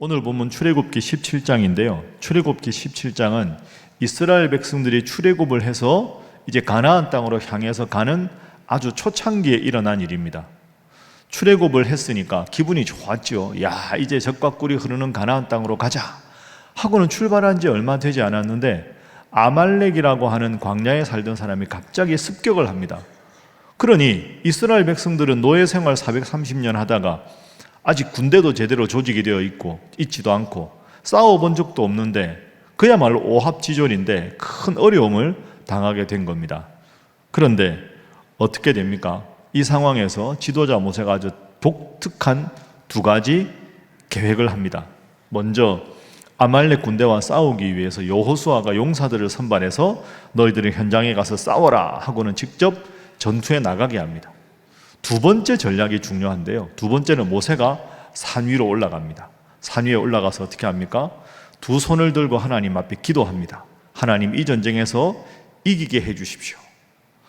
오늘 본문 출애굽기 17장인데요. 출애굽기 17장은 이스라엘 백성들이 출애굽을 해서 이제 가나안 땅으로 향해서 가는 아주 초창기에 일어난 일입니다. 출애굽을 했으니까 기분이 좋았죠. 야, 이제 젖과 꿀이 흐르는 가나안 땅으로 가자 하고는 출발한 지 얼마 되지 않았는데 아말렉이라고 하는 광야에 살던 사람이 갑자기 습격을 합니다. 그러니 이스라엘 백성들은 노예 생활 430년 하다가 아직 군대도 제대로 조직이 되어 있지도 않고 싸워본 적도 없는데 그야말로 오합지졸인데 큰 어려움을 당하게 된 겁니다. 그런데 어떻게 됩니까? 이 상황에서 지도자 모세가 아주 독특한 두 가지 계획을 합니다. 먼저 아말렉 군대와 싸우기 위해서 여호수아가 용사들을 선발해서 너희들은 현장에 가서 싸워라 하고는 직접 전투에 나가게 합니다. 두 번째 전략이 중요한데요. 두 번째는 모세가 산 위로 올라갑니다. 산 위에 올라가서 어떻게 합니까? 두 손을 들고 하나님 앞에 기도합니다. 하나님, 이 전쟁에서 이기게 해주십시오.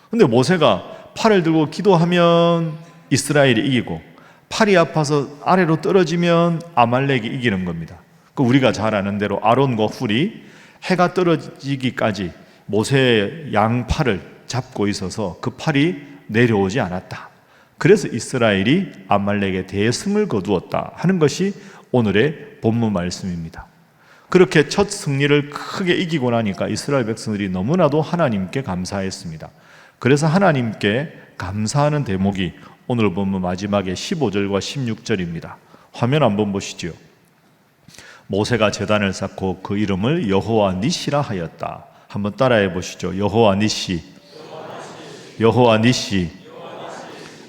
근데 모세가 팔을 들고 기도하면 이스라엘이 이기고 팔이 아파서 아래로 떨어지면 아말렉이 이기는 겁니다. 우리가 잘 아는 대로 아론과 훌이 해가 떨어지기까지 모세의 양팔을 잡고 있어서 그 팔이 내려오지 않았다. 그래서 이스라엘이 아말렉에 대승을 거두었다 하는 것이 오늘의 본문 말씀입니다. 그렇게 첫 승리를 크게 이기고 나니까 이스라엘 백성들이 너무나도 하나님께 감사했습니다. 그래서 하나님께 감사하는 대목이 오늘 본문 마지막에 15절과 16절입니다. 화면 한번 보시죠. 모세가 제단을 쌓고 그 이름을 여호와 니시라 하였다. 한번 따라해 보시죠. 여호와 니시. 여호와 니시.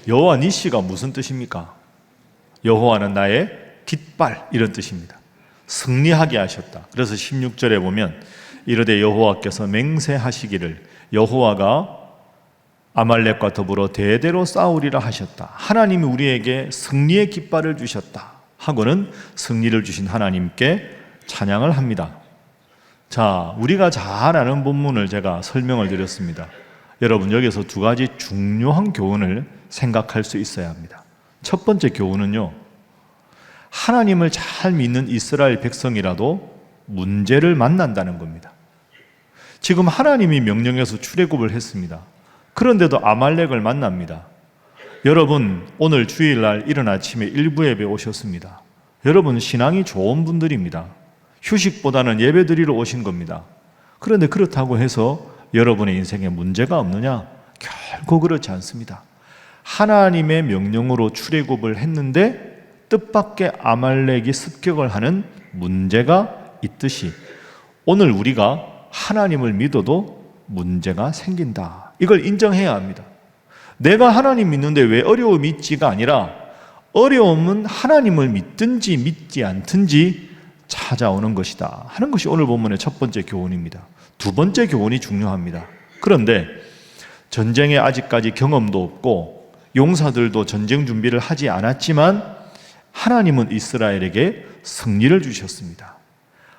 여호와 니시가 무슨 뜻입니까? 여호와는 나의 깃발, 이런 뜻입니다. 승리하게 하셨다. 그래서 16절에 보면 이르되 여호와께서 맹세하시기를 여호와가 아말렉과 더불어 대대로 싸우리라 하셨다. 하나님이 우리에게 승리의 깃발을 주셨다 하고는 승리를 주신 하나님께 찬양을 합니다. 자, 우리가 잘 아는 본문을 제가 설명을 드렸습니다. 여러분, 여기서 두 가지 중요한 교훈을 생각할 수 있어야 합니다. 첫 번째 교훈은요, 하나님을 잘 믿는 이스라엘 백성이라도 문제를 만난다는 겁니다. 지금 하나님이 명령해서 출애굽을 했습니다. 그런데도 아말렉을 만납니다. 여러분, 오늘 주일날 이른 아침에 일부 예배 오셨습니다. 여러분, 신앙이 좋은 분들입니다. 휴식보다는 예배 드리러 오신 겁니다. 그런데 그렇다고 해서 여러분의 인생에 문제가 없느냐? 결코 그렇지 않습니다. 하나님의 명령으로 출애굽을 했는데 뜻밖의 아말렉이 습격을 하는 문제가 있듯이 오늘 우리가 하나님을 믿어도 문제가 생긴다. 이걸 인정해야 합니다. 내가 하나님 믿는데 왜 어려움이 있지가 아니라 어려움은 하나님을 믿든지 믿지 않든지 찾아오는 것이다 하는 것이 오늘 본문의 첫 번째 교훈입니다. 두 번째 교훈이 중요합니다. 그런데 전쟁에 아직까지 경험도 없고 용사들도 전쟁 준비를 하지 않았지만 하나님은 이스라엘에게 승리를 주셨습니다.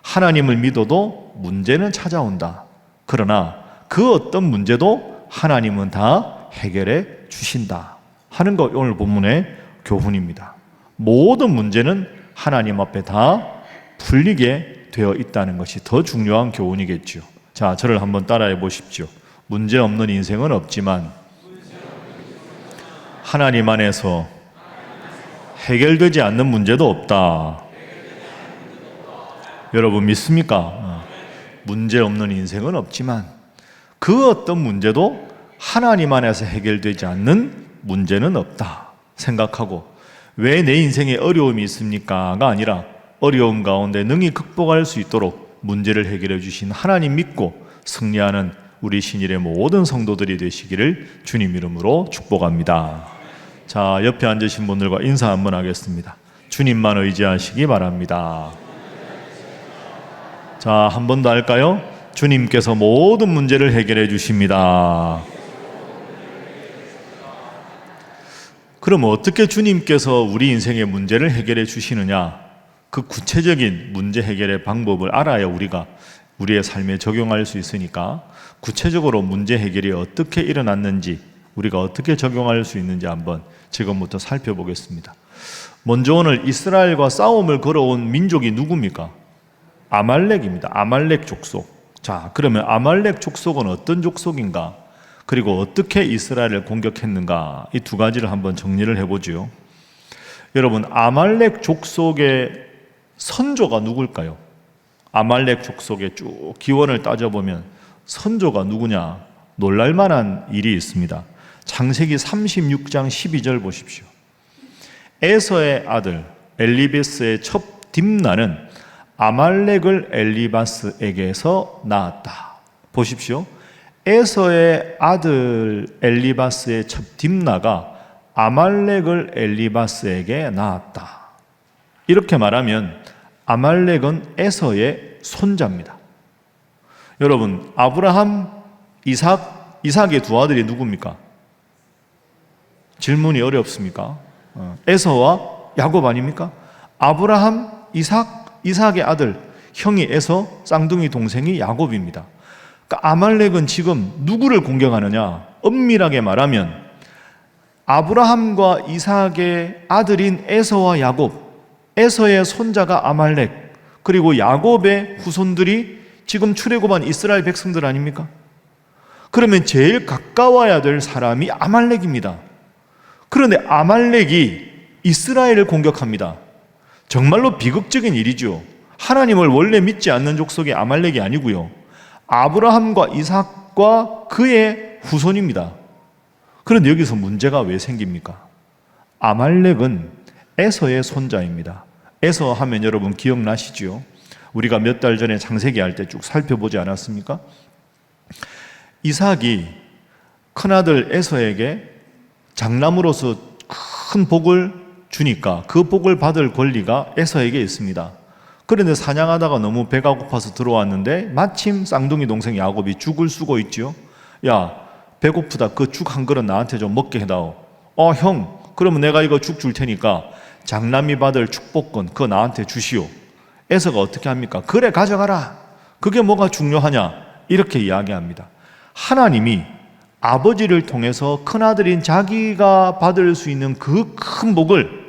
하나님을 믿어도 문제는 찾아온다. 그러나 그 어떤 문제도 하나님은 다 해결해 주신다 하는 것, 오늘 본문의 교훈입니다. 모든 문제는 하나님 앞에 다 풀리게 되어 있다는 것이 더 중요한 교훈이겠죠. 자, 저를 한번 따라해 보십시오. 문제 없는 인생은 없지만 하나님 안에서 해결되지 않는 문제도 없다. 여러분 믿습니까? 문제 없는 인생은 없지만 그 어떤 문제도 하나님 안에서 해결되지 않는 문제는 없다 생각하고, 왜 내 인생에 어려움이 있습니까?가 아니라 어려움 가운데 능히 극복할 수 있도록 문제를 해결해 주신 하나님 믿고 승리하는 우리 신일의 모든 성도들이 되시기를 주님 이름으로 축복합니다. 자, 옆에 앉으신 분들과 인사 한번 하겠습니다. 주님만 의지하시기 바랍니다. 자, 한 번 더 할까요? 주님께서 모든 문제를 해결해 주십니다. 그럼 어떻게 주님께서 우리 인생의 문제를 해결해 주시느냐? 그 구체적인 문제 해결의 방법을 알아야 우리가 우리의 삶에 적용할 수 있으니까 구체적으로 문제 해결이 어떻게 일어났는지 우리가 어떻게 적용할 수 있는지 한번 지금부터 살펴보겠습니다. 먼저 오늘 이스라엘과 싸움을 걸어온 민족이 누굽니까? 아말렉입니다. 아말렉 족속. 자, 그러면 아말렉 족속은 어떤 족속인가? 그리고 어떻게 이스라엘을 공격했는가? 이 두 가지를 한번 정리를 해보죠. 여러분, 아말렉 족속의 선조가 누굴까요? 아말렉 족속의 쭉 기원을 따져보면 선조가 누구냐? 놀랄만한 일이 있습니다. 창세기 36장 12절 보십시오. 에서의 아들 엘리베스의 첩 딥나는 아말렉을 엘리바스에게서 낳았다. 보십시오. 에서의 아들 엘리바스의 첩 딥나가 아말렉을 엘리바스에게 낳았다. 이렇게 말하면 아말렉은 에서의 손자입니다. 여러분, 아브라함, 이삭의 두 아들이 누굽니까? 질문이 어렵습니까? 에서와 야곱 아닙니까? 아브라함, 이삭의 아들, 형이 에서, 쌍둥이 동생이 야곱입니다. 그러니까 아말렉은 지금 누구를 공격하느냐? 엄밀하게 말하면 아브라함과 이삭의 아들인 에서와 야곱, 에서의 손자가 아말렉, 그리고 야곱의 후손들이 지금 출애굽한 이스라엘 백성들 아닙니까? 그러면 제일 가까워야 될 사람이 아말렉입니다. 그런데 아말렉이 이스라엘을 공격합니다. 정말로 비극적인 일이죠. 하나님을 원래 믿지 않는 족속의 아말렉이 아니고요, 아브라함과 이삭과 그의 후손입니다. 그런데 여기서 문제가 왜 생깁니까? 아말렉은 에서의 손자입니다. 에서 하면 여러분 기억나시죠? 우리가 몇 달 전에 창세기 할 때 쭉 살펴보지 않았습니까? 이삭이 큰아들 에서에게 장남으로서 큰 복을 주니까 그 복을 받을 권리가 에서에게 있습니다. 그런데 사냥하다가 너무 배가 고파서 들어왔는데 마침 쌍둥이 동생 야곱이 죽을 쓰고 있죠. 야, 배고프다. 그 죽 한 그릇 나한테 좀 먹게 해다오. 형, 그러면 내가 이거 죽 줄 테니까 장남이 받을 축복권 그거 나한테 주시오. 에서가 어떻게 합니까? 그래, 가져가라. 그게 뭐가 중요하냐? 이렇게 이야기합니다. 하나님이 아버지를 통해서 큰아들인 자기가 받을 수 있는 그 큰 복을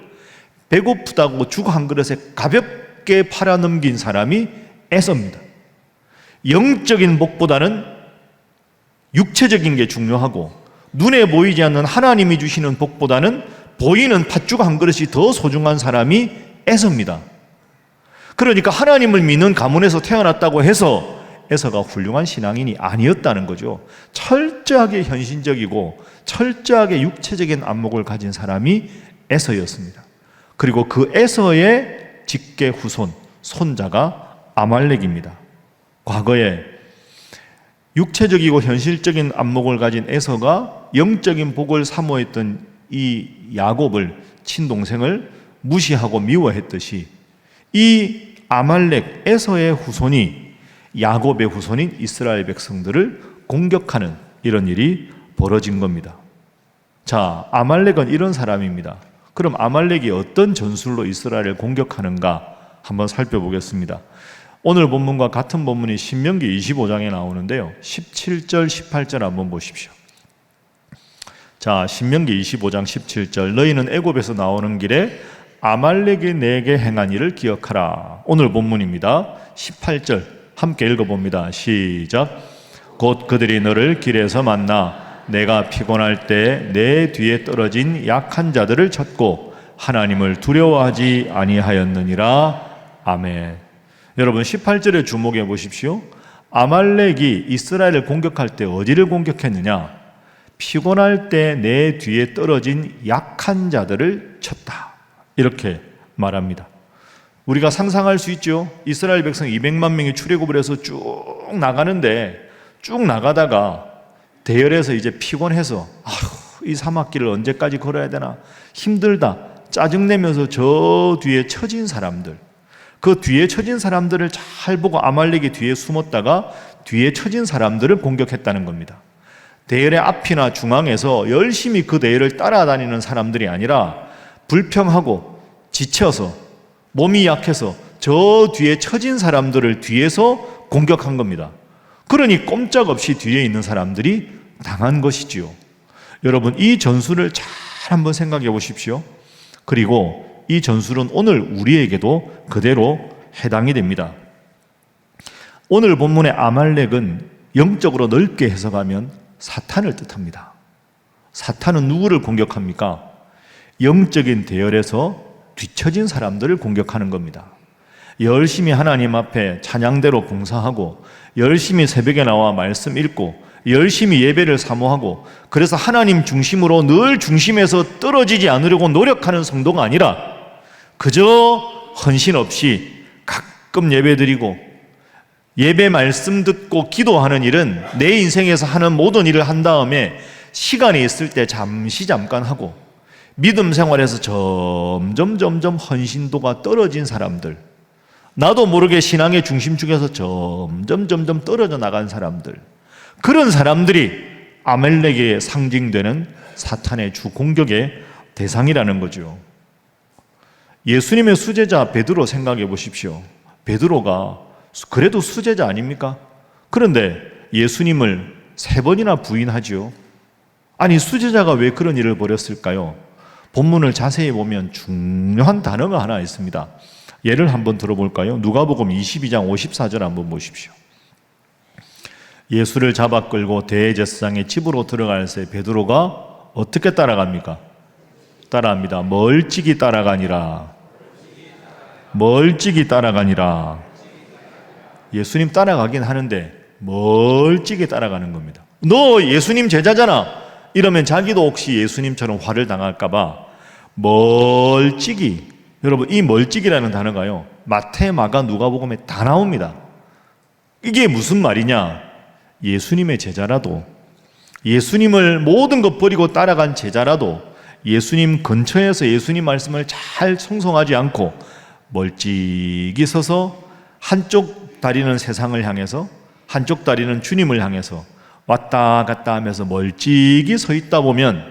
배고프다고 죽 한 그릇에 가볍게 팔아넘긴 사람이 에서입니다. 영적인 복보다는 육체적인 게 중요하고 눈에 보이지 않는 하나님이 주시는 복보다는 보이는 팥죽 한 그릇이 더 소중한 사람이 에서입니다. 그러니까 하나님을 믿는 가문에서 태어났다고 해서 에서가 훌륭한 신앙인이 아니었다는 거죠. 철저하게 현신적이고 철저하게 육체적인 안목을 가진 사람이 에서였습니다. 그리고 그 에서의 직계 후손, 손자가 아말렉입니다. 과거에 육체적이고 현실적인 안목을 가진 에서가 영적인 복을 사모했던 이 야곱을, 친동생을 무시하고 미워했듯이 이 아말렉, 에서의 후손이 야곱의 후손인 이스라엘 백성들을 공격하는 이런 일이 벌어진 겁니다. 자, 아말렉은 이런 사람입니다. 그럼 아말렉이 어떤 전술로 이스라엘을 공격하는가 한번 살펴보겠습니다. 오늘 본문과 같은 본문이 신명기 25장에 나오는데요, 17절, 18절 한번 보십시오. 자, 신명기 25장 17절. 너희는 애굽에서 나오는 길에 아말렉이 내게 행한 일을 기억하라. 오늘 본문입니다. 18절 함께 읽어봅니다. 시작. 곧 그들이 너를 길에서 만나 내가 피곤할 때 내 뒤에 떨어진 약한 자들을 쳤고 하나님을 두려워하지 아니하였느니라. 아멘. 여러분, 18절에 주목해 보십시오. 아말렉이 이스라엘을 공격할 때 어디를 공격했느냐? 피곤할 때 내 뒤에 떨어진 약한 자들을 쳤다. 이렇게 말합니다. 우리가 상상할 수 있죠. 이스라엘 백성 200만 명이 출애굽을 해서 쭉 나가는데, 쭉 나가다가 대열에서 이제 피곤해서 이 사막길을 언제까지 걸어야 되나, 힘들다, 짜증내면서 저 뒤에 처진 사람들, 그 뒤에 처진 사람들을 잘 보고 아말렉이 뒤에 숨었다가 뒤에 처진 사람들을 공격했다는 겁니다. 대열의 앞이나 중앙에서 열심히 그 대열을 따라다니는 사람들이 아니라 불평하고 지쳐서 몸이 약해서 저 뒤에 처진 사람들을 뒤에서 공격한 겁니다. 그러니 꼼짝없이 뒤에 있는 사람들이 당한 것이지요. 여러분, 이 전술을 잘 한번 생각해 보십시오. 그리고 이 전술은 오늘 우리에게도 그대로 해당이 됩니다. 오늘 본문의 아말렉은 영적으로 넓게 해석하면 사탄을 뜻합니다. 사탄은 누구를 공격합니까? 영적인 대열에서 뒤처진 사람들을 공격하는 겁니다. 열심히 하나님 앞에 찬양대로 봉사하고, 열심히 새벽에 나와 말씀 읽고, 열심히 예배를 사모하고, 그래서 하나님 중심으로 늘 중심에서 떨어지지 않으려고 노력하는 성도가 아니라 그저 헌신 없이 가끔 예배드리고 예배 말씀 듣고 기도하는 일은 내 인생에서 하는 모든 일을 한 다음에 시간이 있을 때 잠깐 하고, 믿음 생활에서 점점 헌신도가 떨어진 사람들, 나도 모르게 신앙의 중심축에서 점점 떨어져 나간 사람들, 그런 사람들이 아말렉에 상징되는 사탄의 주 공격의 대상이라는 거죠. 예수님의 수제자 베드로 생각해 보십시오. 베드로가 그래도 수제자 아닙니까? 그런데 예수님을 3번이나 부인하지요. 아니, 수제자가 왜 그런 일을 벌였을까요? 본문을 자세히 보면 중요한 단어가 하나 있습니다. 예를 한번 들어볼까요? 누가복음 22장 54절 한번 보십시오. 예수를 잡아 끌고 대제사장의 집으로 들어갈 새 베드로가 어떻게 따라갑니까? 따라합니다. 멀찍이 따라가니라. 멀찍이 따라가니라. 예수님 따라가긴 하는데 멀찍이 따라가는 겁니다. 너 예수님 제자잖아. 이러면 자기도 혹시 예수님처럼 화를 당할까봐 멀찍이, 여러분 이 멀찍이라는 단어가요, 마태, 마가, 누가복음에 다 나옵니다. 이게 무슨 말이냐? 예수님의 제자라도, 예수님을 모든 것 버리고 따라간 제자라도 예수님 근처에서 예수님 말씀을 잘 청송하지 않고 멀찍이 서서 한쪽 다리는 세상을 향해서 한쪽 다리는 주님을 향해서 왔다 갔다 하면서 멀찍이 서 있다 보면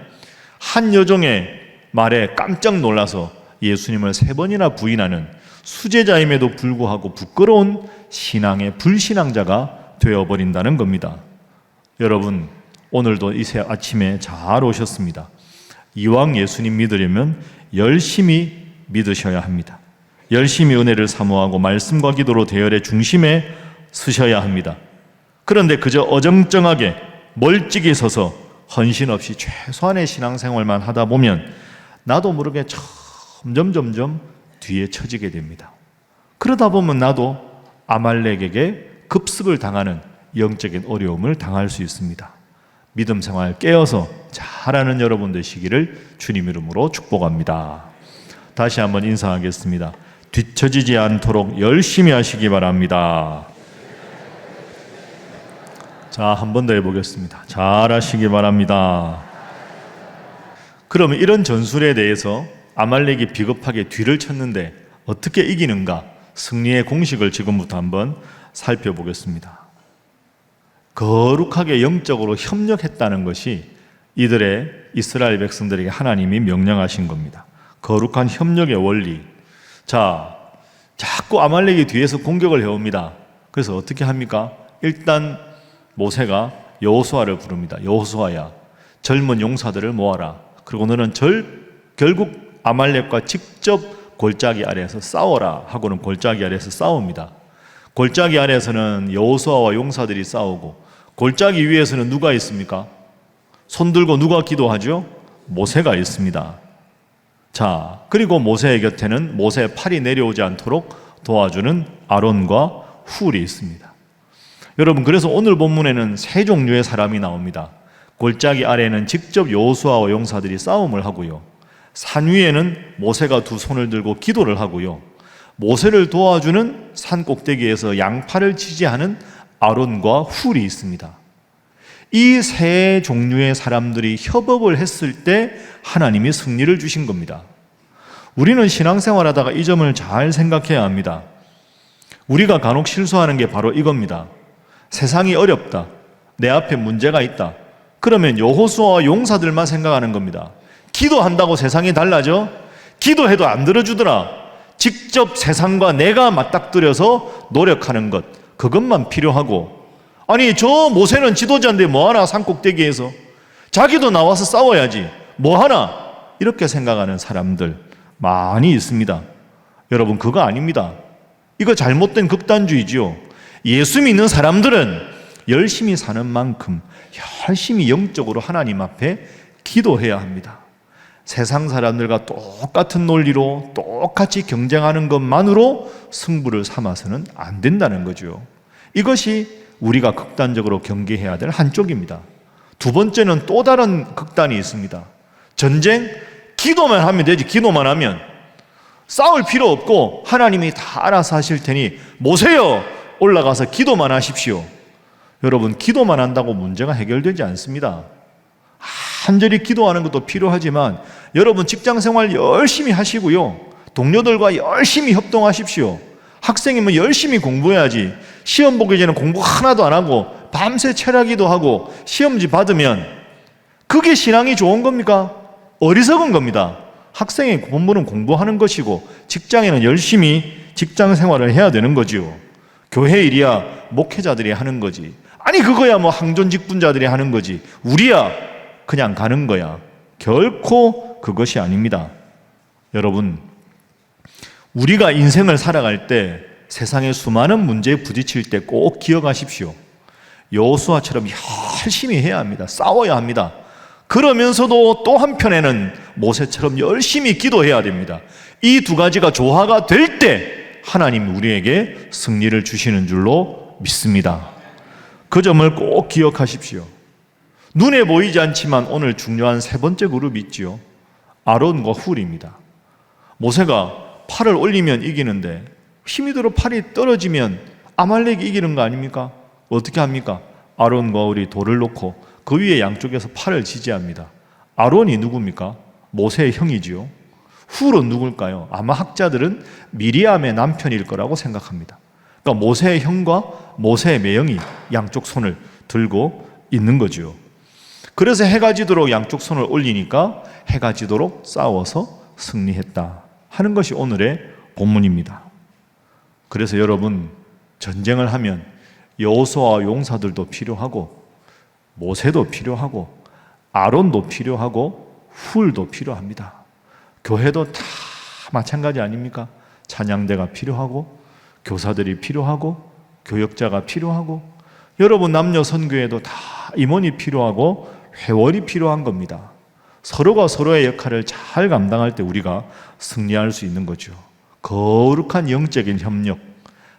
한 여종의 말에 깜짝 놀라서 예수님을 3번이나 부인하는 수제자임에도 불구하고 부끄러운 신앙의 불신앙자가 되어버린다는 겁니다. 여러분, 오늘도 이 아침에 잘 오셨습니다. 이왕 예수님 믿으려면 열심히 믿으셔야 합니다. 열심히 은혜를 사모하고 말씀과 기도로 대열의 중심에 서셔야 합니다. 그런데 그저 어정쩡하게 멀찍이 서서 헌신 없이 최소한의 신앙생활만 하다 보면 나도 모르게 점점 뒤에 처지게 됩니다. 그러다 보면 나도 아말렉에게 급습을 당하는 영적인 어려움을 당할 수 있습니다. 믿음 생활 깨어서 잘하는 여러분 되시기를 주님 이름으로 축복합니다. 다시 한번 인사하겠습니다. 뒤처지지 않도록 열심히 하시기 바랍니다. 자, 한 번 더 해보겠습니다. 잘하시기 바랍니다. 그러면 이런 전술에 대해서 아말렉이 비겁하게 뒤를 쳤는데 어떻게 이기는가? 승리의 공식을 지금부터 한번 살펴보겠습니다. 거룩하게 영적으로 협력했다는 것이 이들의 이스라엘 백성들에게 하나님이 명령하신 겁니다. 거룩한 협력의 원리. 자, 자꾸 아말렉이 뒤에서 공격을 해옵니다. 그래서 어떻게 합니까? 일단 모세가 여호수아를 부릅니다. 여호수아야, 젊은 용사들을 모아라. 그리고 너는 결국 아말렉과 직접 골짜기 아래에서 싸워라 하고는 골짜기 아래에서 싸웁니다. 골짜기 아래에서는 여호수아와 용사들이 싸우고, 골짜기 위에서는 누가 있습니까? 손 들고 누가 기도하죠? 모세가 있습니다. 자, 그리고 모세의 곁에는 모세의 팔이 내려오지 않도록 도와주는 아론과 훌이 있습니다. 여러분, 그래서 오늘 본문에는 3 종류의 사람이 나옵니다. 골짜기 아래에는 직접 여호수아와 용사들이 싸움을 하고요, 산 위에는 모세가 2 손을 들고 기도를 하고요, 모세를 도와주는 산 꼭대기에서 양팔을 지지하는 아론과 훌이 있습니다. 이 3 종류의 사람들이 협업을 했을 때 하나님이 승리를 주신 겁니다. 우리는 신앙생활하다가 이 점을 잘 생각해야 합니다. 우리가 간혹 실수하는 게 바로 이겁니다. 세상이 어렵다, 내 앞에 문제가 있다, 그러면 여호수아와 용사들만 생각하는 겁니다. 기도한다고 세상이 달라져? 기도해도 안 들어주더라. 직접 세상과 내가 맞닥뜨려서 노력하는 것, 그것만 필요하고, 아니 저 모세는 지도자인데 뭐하나 산꼭대기에서 자기도 나와서 싸워야지. 뭐 하나? 이렇게 생각하는 사람들 많이 있습니다. 여러분, 그거 아닙니다. 이거 잘못된 극단주의지요. 예수 믿는 사람들은 열심히 사는 만큼 열심히 영적으로 하나님 앞에 기도해야 합니다. 세상 사람들과 똑같은 논리로 똑같이 경쟁하는 것만으로 승부를 삼아서는 안 된다는 거죠. 이것이 우리가 극단적으로 경계해야 될 한쪽입니다. 두 번째는 또 다른 극단이 있습니다. 전쟁, 기도만 하면 되지. 기도만 하면 싸울 필요 없고 하나님이 다 알아서 하실 테니 모세요, 올라가서 기도만 하십시오. 여러분, 기도만 한다고 문제가 해결되지 않습니다. 간절히 기도하는 것도 필요하지만 여러분, 직장생활 열심히 하시고요, 동료들과 열심히 협동하십시오. 학생이면 열심히 공부해야지. 시험 보기 전에 공부 하나도 안 하고 밤새 철야기도 하고 시험지 받으면 그게 신앙이 좋은 겁니까? 어리석은 겁니다. 학생의 본분은 공부하는 것이고 직장에는 열심히 직장 생활을 해야 되는 거지요. 교회 일이야 목회자들이 하는 거지. 아니, 그거야 뭐 항존직분자들이 하는 거지. 우리야 그냥 가는 거야. 결코 그것이 아닙니다. 여러분, 우리가 인생을 살아갈 때 세상의 수많은 문제에 부딪힐 때 꼭 기억하십시오. 여호수아처럼 열심히 해야 합니다. 싸워야 합니다. 그러면서도 또 한편에는 모세처럼 열심히 기도해야 됩니다. 이 두 가지가 조화가 될 때 하나님 우리에게 승리를 주시는 줄로 믿습니다. 그 점을 꼭 기억하십시오. 눈에 보이지 않지만 오늘 중요한 세 번째 그룹이 있지요. 아론과 훌입니다. 모세가 팔을 올리면 이기는데 힘이 들어 팔이 떨어지면 아말렉이 이기는 거 아닙니까? 어떻게 합니까? 아론과 훌이 돌을 놓고 그 위에 양쪽에서 팔을 지지합니다. 아론이 누굽니까? 모세의 형이지요. 훌은 누굴까요? 아마 학자들은 미리암의 남편일 거라고 생각합니다. 그러니까 모세의 형과 모세의 매형이 양쪽 손을 들고 있는 거죠. 그래서 해가 지도록 양쪽 손을 올리니까 해가 지도록 싸워서 승리했다 하는 것이 오늘의 본문입니다. 그래서 여러분, 전쟁을 하면 여호수아와 용사들도 필요하고 모세도 필요하고 아론도 필요하고 훌도 필요합니다. 교회도 다 마찬가지 아닙니까? 찬양대가 필요하고 교사들이 필요하고 교역자가 필요하고 여러분 남녀 선교에도 다 임원이 필요하고 회원이 필요한 겁니다. 서로가 서로의 역할을 잘 감당할 때 우리가 승리할 수 있는 거죠. 거룩한 영적인 협력,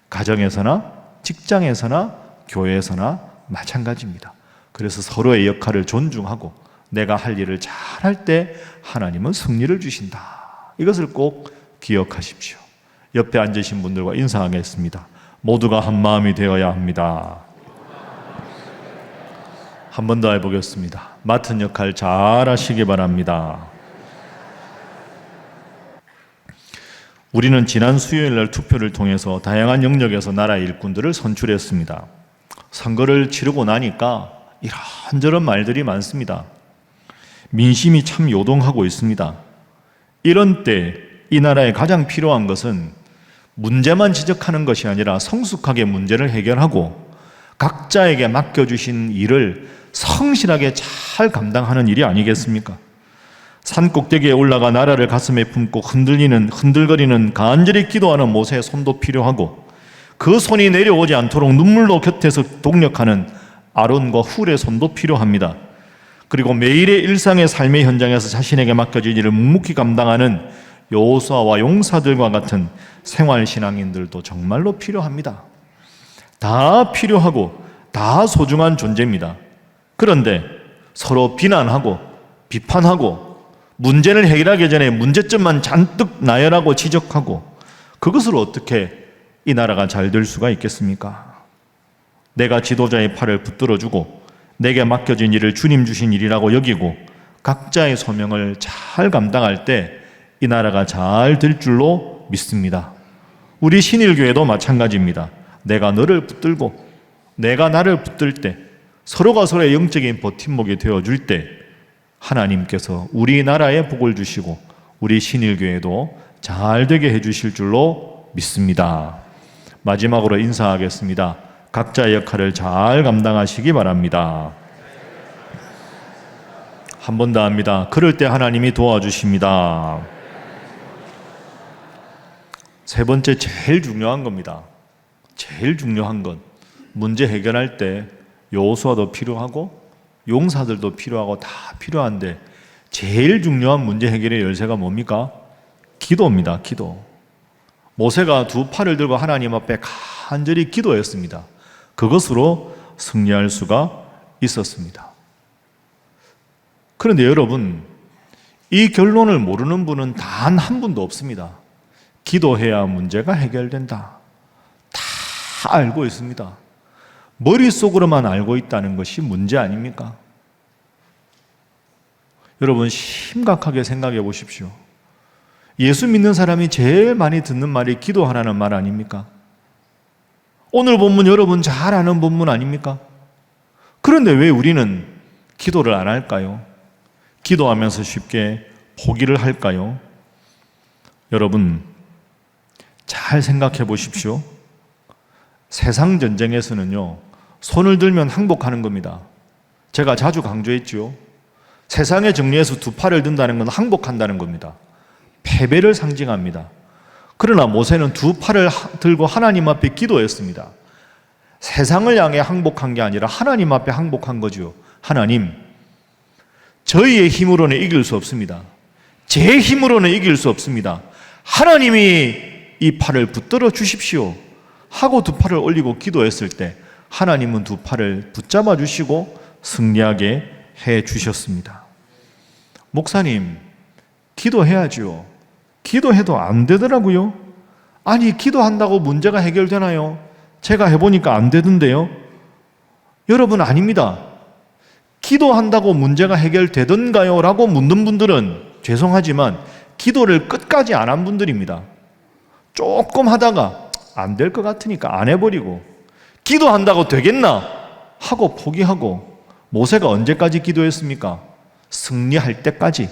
가정에서나 직장에서나 교회에서나 마찬가지입니다. 그래서 서로의 역할을 존중하고 내가 할 일을 잘 할 때 하나님은 승리를 주신다. 이것을 꼭 기억하십시오. 옆에 앉으신 분들과 인사하겠습니다. 모두가 한 마음이 되어야 합니다. 한 번 더 해보겠습니다. 맡은 역할 잘 하시기 바랍니다. 우리는 지난 수요일 날 투표를 통해서 다양한 영역에서 나라의 일꾼들을 선출했습니다. 선거를 치르고 나니까 이런저런 말들이 많습니다. 민심이 참 요동하고 있습니다. 이런 때 이 나라에 가장 필요한 것은 문제만 지적하는 것이 아니라 성숙하게 문제를 해결하고 각자에게 맡겨주신 일을 성실하게 잘 감당하는 일이 아니겠습니까? 산 꼭대기에 올라가 나라를 가슴에 품고 흔들거리는 간절히 기도하는 모세의 손도 필요하고 그 손이 내려오지 않도록 눈물로 곁에서 동력하는 아론과 훌의 손도 필요합니다. 그리고 매일의 일상의 삶의 현장에서 자신에게 맡겨진 일을 묵묵히 감당하는 여호수아와 용사들과 같은 생활신앙인들도 정말로 필요합니다. 다 필요하고 다 소중한 존재입니다. 그런데 서로 비난하고 비판하고 문제를 해결하기 전에 문제점만 잔뜩 나열하고 지적하고 그것으로 어떻게 이 나라가 잘 될 수가 있겠습니까? 내가 지도자의 팔을 붙들어주고 내게 맡겨진 일을 주님 주신 일이라고 여기고 각자의 소명을 잘 감당할 때 이 나라가 잘 될 줄로 믿습니다. 우리 신일교회도 마찬가지입니다. 내가 너를 붙들고 내가 나를 붙들 때 서로가 서로의 영적인 버팀목이 되어줄 때 하나님께서 우리나라에 복을 주시고 우리 신일교회도 잘 되게 해주실 줄로 믿습니다. 마지막으로 인사하겠습니다. 각자의 역할을 잘 감당하시기 바랍니다. 한 번 더 합니다. 그럴 때 하나님이 도와주십니다. 세 번째, 제일 중요한 겁니다. 제일 중요한 건 문제 해결할 때 여호수아도 필요하고 용사들도 필요하고 다 필요한데 제일 중요한 문제 해결의 열쇠가 뭡니까? 기도입니다. 기도. 모세가 두 팔을 들고 하나님 앞에 간절히 기도했습니다. 그것으로 승리할 수가 있었습니다. 그런데 여러분, 이 결론을 모르는 분은 단 한 분도 없습니다. 기도해야 문제가 해결된다. 다 알고 있습니다. 머릿속으로만 알고 있다는 것이 문제 아닙니까? 여러분, 심각하게 생각해 보십시오. 예수 믿는 사람이 제일 많이 듣는 말이 기도하라는 말 아닙니까? 오늘 본문 여러분 잘 아는 본문 아닙니까? 그런데 왜 우리는 기도를 안 할까요? 기도하면서 쉽게 포기를 할까요? 여러분, 잘 생각해 보십시오. 세상 전쟁에서는요, 손을 들면 항복하는 겁니다. 제가 자주 강조했죠. 세상의 정리에서 두 팔을 든다는 건 항복한다는 겁니다. 패배를 상징합니다. 그러나 모세는 두 팔을 들고 하나님 앞에 기도했습니다. 세상을 향해 항복한 게 아니라 하나님 앞에 항복한 거죠. 하나님, 저희의 힘으로는 이길 수 없습니다. 제 힘으로는 이길 수 없습니다. 하나님이 이 팔을 붙들어 주십시오 하고 두 팔을 올리고 기도했을 때 하나님은 두 팔을 붙잡아 주시고 승리하게 해 주셨습니다. 목사님, 기도해야죠. 기도해도 안 되더라고요. 아니, 기도한다고 문제가 해결되나요? 제가 해보니까 안 되던데요. 여러분, 아닙니다. 기도한다고 문제가 해결되던가요? 라고 묻는 분들은 죄송하지만 기도를 끝까지 안 한 분들입니다. 조금 하다가 안 될 것 같으니까 안 해버리고, 기도한다고 되겠나 하고 포기하고. 모세가 언제까지 기도했습니까? 승리할 때까지,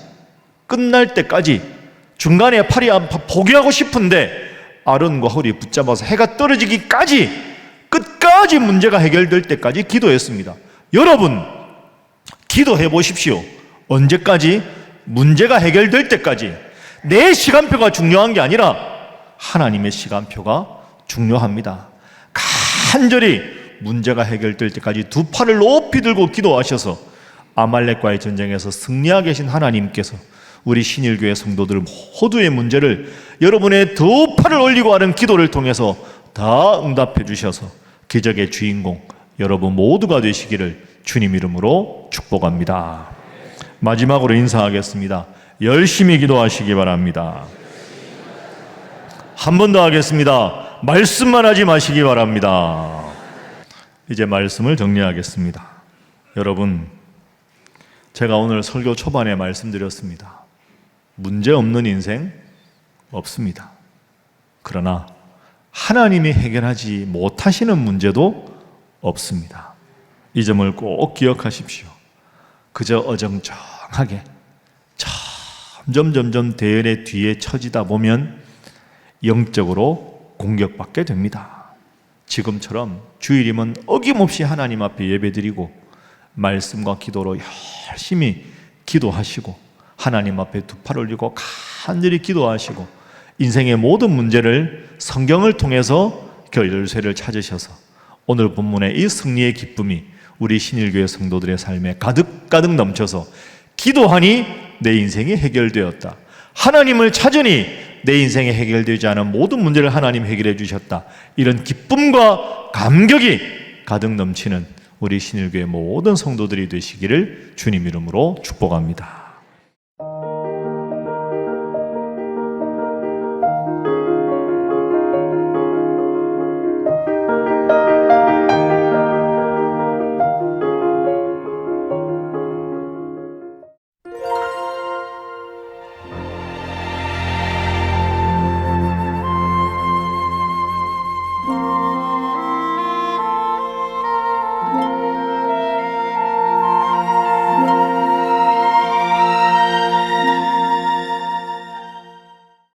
끝날 때까지. 중간에 팔이 포기하고 싶은데 아론과 홀이 붙잡아서 해가 떨어지기까지, 끝까지 문제가 해결될 때까지 기도했습니다. 여러분, 기도해 보십시오. 언제까지? 문제가 해결될 때까지. 내 시간표가 중요한 게 아니라 하나님의 시간표가 중요합니다. 간절히 문제가 해결될 때까지 두 팔을 높이 들고 기도하셔서 아말렉과의 전쟁에서 승리하게 계신 하나님께서 우리 신일교회 성도들 모두의 문제를 여러분의 두 팔을 올리고 하는 기도를 통해서 다 응답해 주셔서 기적의 주인공 여러분 모두가 되시기를 주님 이름으로 축복합니다. 마지막으로 인사하겠습니다. 열심히 기도하시기 바랍니다. 한 번 더 하겠습니다. 말씀만 하지 마시기 바랍니다. 이제 말씀을 정리하겠습니다. 여러분, 제가 오늘 설교 초반에 말씀드렸습니다. 문제 없는 인생 없습니다. 그러나 하나님이 해결하지 못하시는 문제도 없습니다. 이 점을 꼭 기억하십시오. 그저 어정쩡하게 점점 대열의 뒤에 처지다 보면 영적으로 공격받게 됩니다. 지금처럼 주일이면 어김없이 하나님 앞에 예배드리고 말씀과 기도로 열심히 기도하시고 하나님 앞에 두 팔 올리고 간절히 기도하시고 인생의 모든 문제를 성경을 통해서 열쇠를 찾으셔서 오늘 본문의 이 승리의 기쁨이 우리 신일교회 성도들의 삶에 가득가득 넘쳐서 기도하니 내 인생이 해결되었다. 하나님을 찾으니 내 인생에 해결되지 않은 모든 문제를 하나님 해결해 주셨다. 이런 기쁨과 감격이 가득 넘치는 우리 신일교회 모든 성도들이 되시기를 주님 이름으로 축복합니다.